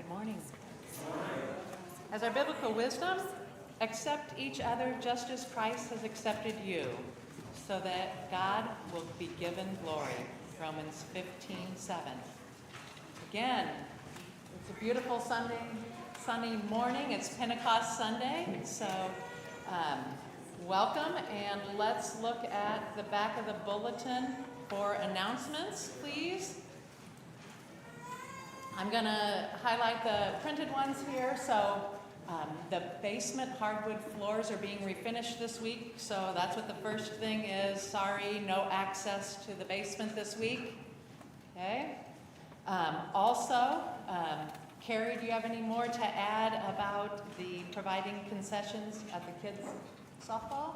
Good morning. As our biblical wisdom, accept each other just as Christ has accepted you, so that God will be given glory. Romans 15:7. Again, it's a beautiful sunny morning. It's Pentecost Sunday, so welcome, and let's look at the back of the bulletin for announcements, please. I'm going to highlight the printed ones here. So the basement hardwood floors are being refinished this week. So that's what the first thing is. Sorry, no access to the basement this week. Okay. Also, Carrie, do you have any more to add about the providing concessions at the kids' softball?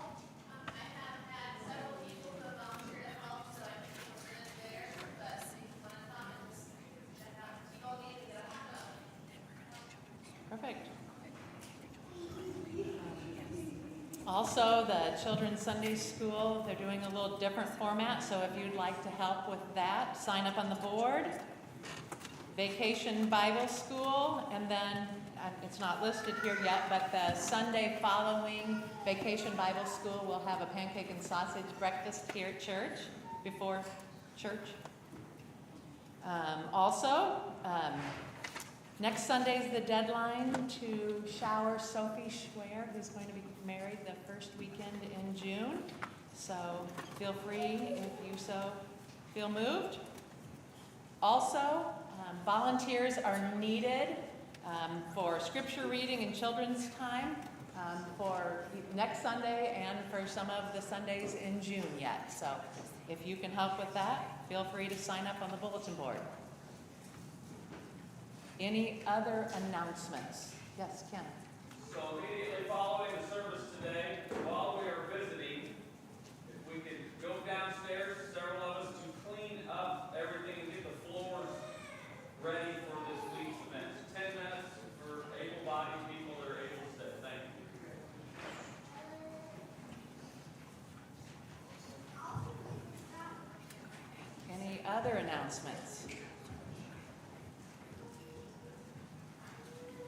Perfect. Also, the Children's Sunday School, they're doing a little different format, so if you'd like to help with that, sign up on the board. Vacation Bible School, and then, it's not listed here yet, but the Sunday following Vacation Bible School will have a pancake and sausage breakfast here at church, before church. Next Sunday is the deadline to shower Sophie Schwer, who's going to be married the first weekend in June. So feel free if you so feel moved. Also, volunteers are needed for scripture reading and children's time for next Sunday and for some of the Sundays in June yet. So if you can help with that, feel free to sign up on the bulletin board. Any other announcements? Yes, Ken. So immediately following the service today, while we are visiting, if we could go downstairs, several of us, to clean up everything and get the floors ready for this week's event. 10 minutes for able-bodied people that are able to sit. Thank you. Any other announcements?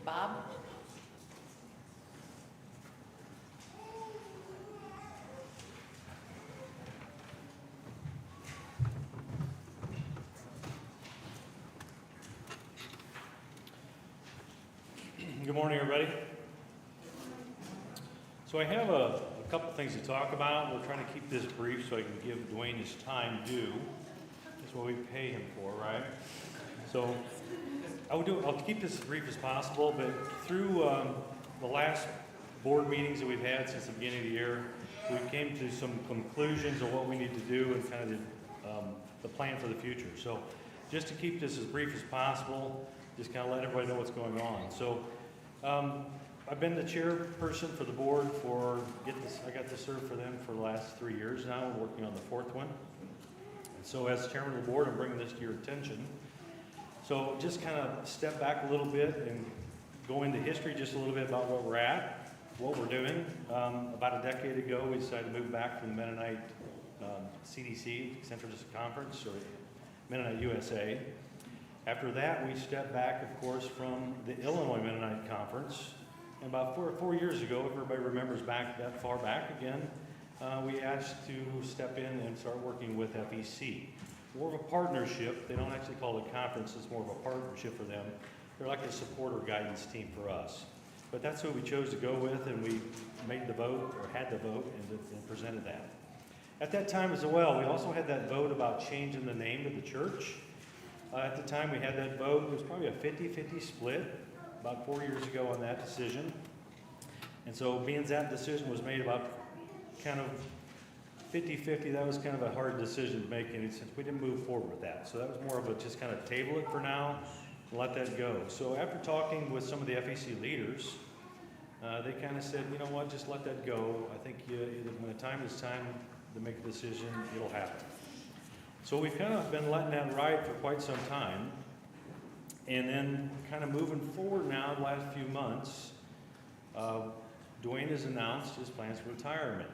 Bob? Good morning, everybody. So I have a couple things to talk about. We're trying to keep this brief so I can give Dwayne his time due. That's what we pay him for, right? So I'll keep this as brief as possible, but through the last board meetings that we've had since the beginning of the year, we came to some conclusions of what we need to do and kind of the plan for the future. So just to keep this as brief as possible, just kind of let everybody know what's going on. So I've been the chairperson for the board I got to serve for them for the last 3 years now. I'm working on the fourth one. And so as chairman of the board, I'm bringing this to your attention. So just kind of step back a little bit and go into history just a little bit about where we're at, what we're doing. About a decade ago, we decided to move back from the Mennonite CDC, Central District Conference, or Mennonite USA. After that, we stepped back, of course, from the Illinois Mennonite Conference. And about four years ago, if everybody remembers back that far back again, we asked to step in and start working with FEC. More of a partnership. They don't actually call it a conference, it's more of a partnership for them. They're like a support or guidance team for us. But that's who we chose to go with, and we made the vote, or had the vote, and presented that. At that time as well, we also had that vote about changing the name of the church. At the time we had that vote, it was probably a 50-50 split about 4 years ago on that decision. And so being that decision was made about kind of 50-50, that was kind of a hard decision to make, and since we didn't move forward with that. So that was more of a just kind of table it for now and let that go. So after talking with some of the FEC leaders, they kind of said, you know what, just let that go. I think when the time is time to make a decision, it'll happen. So we've kind of been letting that ride for quite some time. And then kind of moving forward now, the last few months, Dwayne has announced his plans for retirement.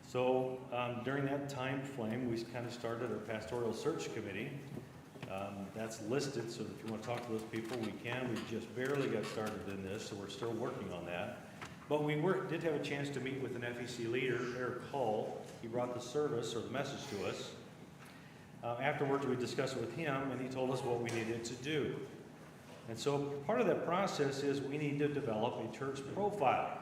So during that time frame, we kind of started our pastoral search committee That's listed, so if you want to talk to those people, we can. We just barely got started in this, so we're still working on that. But we did have a chance to meet with an FEC leader, Eric Hull. He brought the service or the message to us. Afterwards, we discussed it with him, and he told us what we needed to do. And so part of that process is we need to develop a church profile.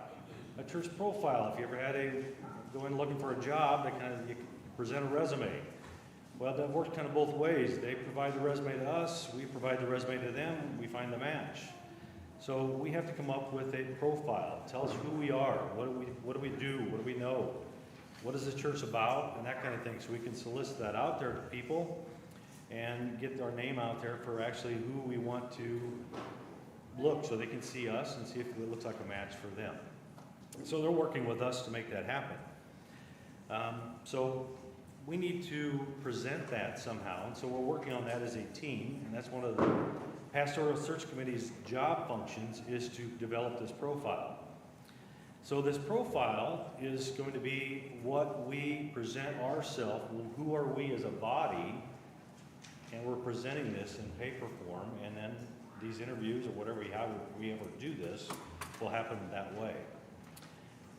A church profile, if you ever had go in looking for a job, you present a resume. Well, that works kind of both ways. They provide the resume to us, we provide the resume to them, we find the match. So we have to come up with a profile. Tell us who we are, what do we do, what do we know, what is the church about, and that kind of thing. So we can solicit that out there to people and get our name out there for actually who we want to look so they can see us and see if it looks like a match for them. So they're working with us to make that happen. So we need to present that somehow, and so we're working on that as a team, and that's one of the Pastoral Search Committee's job functions is to develop this profile. So this profile is going to be what we present ourselves, who are we as a body, and we're presenting this in paper form, and then these interviews or whatever, how we ever do this, will happen that way.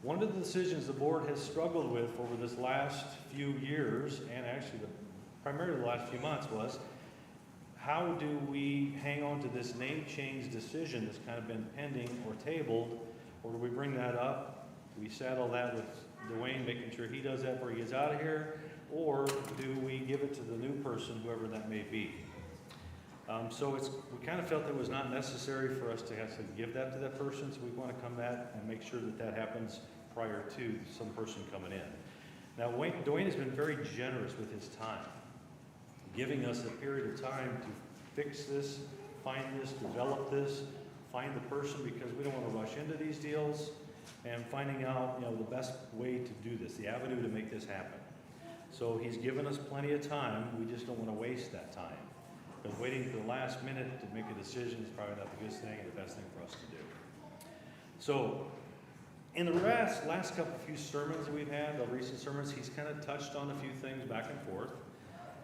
One of the decisions the board has struggled with over this last few years, and actually primarily the last few months, was how do we hang on to this name change decision that's kind of been pending or tabled, or do we bring that up? Do we saddle that with Dwayne, making sure he does that before he gets out of here, or do we give it to the new person, whoever that may be? So we kind of felt it was not necessary for us to have to give that to that person, so we want to come back and make sure that that happens prior to some person coming in. Now, Dwayne has been very generous with his time, giving us a period of time to fix this, find this, develop this, find the person, because we don't want to rush into these deals, and finding out, the best way to do this, the avenue to make this happen. So he's given us plenty of time. We just don't want to waste that time. Because waiting to the last minute to make a decision is probably not the good thing and the best thing for us to do. So, in the last couple few sermons that we've had, the recent sermons, he's kind of touched on a few things back and forth.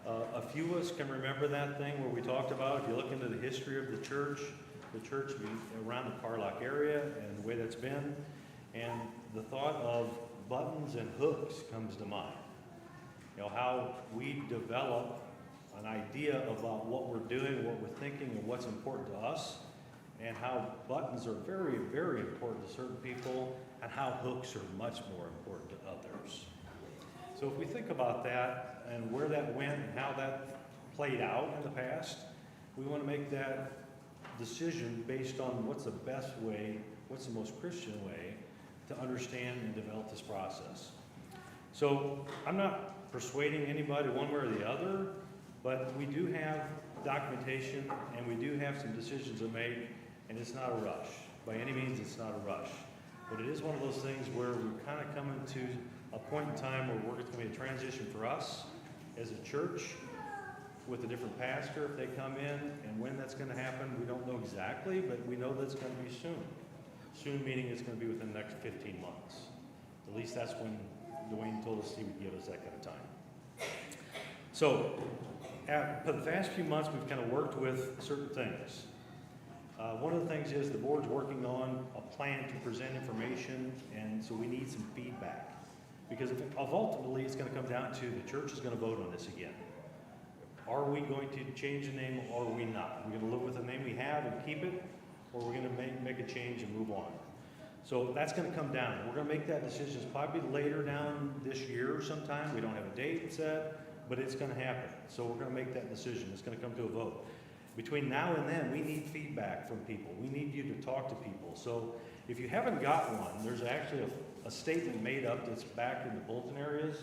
A few of us can remember that thing where we talked about, if you look into the history of the church around the Carlock area and the way that's been, and the thought of buttons and hooks comes to mind. How we develop an idea about what we're doing, what we're thinking, and what's important to us, and how buttons are very, very important to certain people, and how hooks are much more important to others. So if we think about that and where that went and how that played out in the past, we want to make that decision based on what's the best way, what's the most Christian way to understand and develop this process. So I'm not persuading anybody one way or the other, but we do have documentation and we do have some decisions to make, and it's not a rush. By any means, it's not a rush. But it is one of those things where we're kind of coming to a point in time where it's going to be a transition for us as a church with a different pastor if they come in, and when that's going to happen, we don't know exactly, but we know that's going to be soon. Soon meaning it's going to be within the next 15 months. At least that's when Dwayne told us he would give us that kind of time. So, for the past few months, we've kind of worked with certain things. One of the things is the board's working on a plan to present information, and so we need some feedback. Because ultimately, it's going to come down to the church is going to vote on this again. Are we going to change the name, or are we not? Are we going to live with the name we have and keep it, or are we going to make a change and move on? So that's going to come down. We're going to make that decision probably later down this year sometime. We don't have a date set, but it's going to happen. So we're going to make that decision. It's going to come to a vote. Between now and then, we need feedback from people. We need you to talk to people. So if you haven't got one, there's actually a statement made up that's back in the bulletin areas.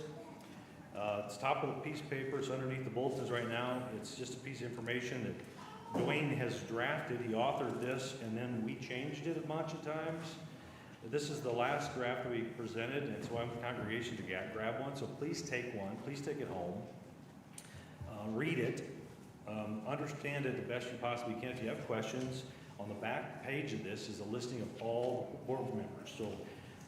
It's top of the piece of paper. It's underneath the bulletins right now. It's just a piece of information that Dwayne has drafted. He authored this, and then we changed it a bunch of times. This is the last draft we presented, and so I want the congregation to grab one. So please take one. Please take it home. Read it. Understand it the best you possibly can. If you have questions, on the back page of this is a listing of all board members. So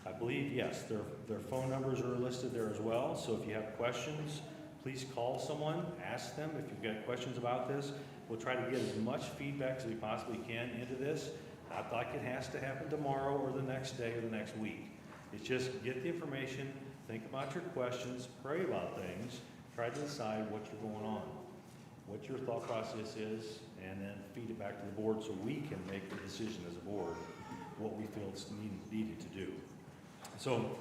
I believe, yes, their phone numbers are listed there as well. So if you have questions, Please call someone, ask them if you've got questions about this. We'll try to get as much feedback as we possibly can into this. Not like it has to happen tomorrow or the next day or the next week. It's just get the information, think about your questions, pray about things, try to decide what you're going on, what your thought process is, and then feed it back to the board so we can make the decision as a board what we feel is needed to do. So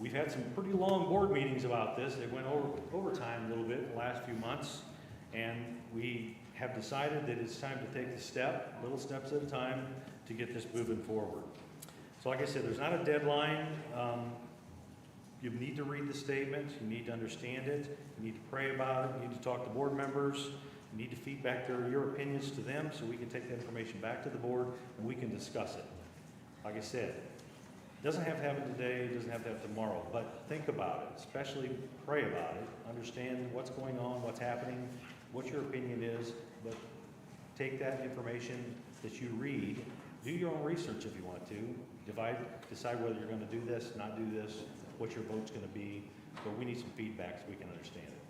we've had some pretty long board meetings about this. They went over time a little bit in the last few months, and we have decided that it's time to take the step, little steps at a time, to get this moving forward. So like I said, there's not a deadline. You need to read the statement, you need to understand it, you need to pray about it, you need to talk to board members, you need to feed back your opinions to them so we can take that information back to the board and we can discuss it. Like I said, it doesn't have to happen today, it doesn't have to happen tomorrow, but think about it, especially pray about it, understand what's going on, what's happening, what your opinion is, but take that information that you read, do your own research if you want to, decide whether you're going to do this, not do this, what your vote's going to be, but we need some feedback so we can understand it.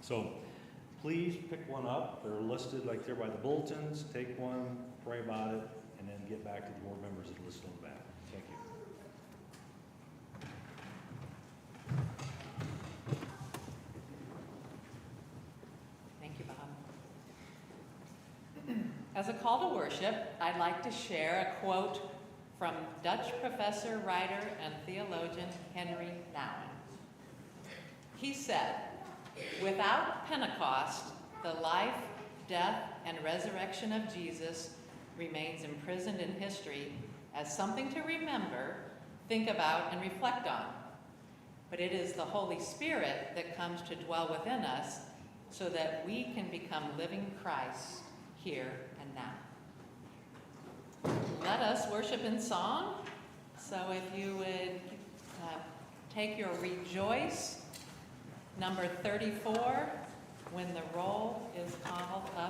So please pick one up. They're listed like there by the bulletins. Take one, pray about it, and then get back to the board members that are listed on the back. Thank you. Thank you, Bob. As a call to worship, I'd like to share a quote from Dutch professor, writer, and theologian Henry Nouwen. He said, "Without Pentecost, the life, death, and resurrection of Jesus remains imprisoned in history as something to remember, think about, and reflect on. But it is the Holy Spirit that comes to dwell within us so that we can become living Christ here and now." Let us worship in song. So if you would take your Rejoice, number 34, when the roll is called up.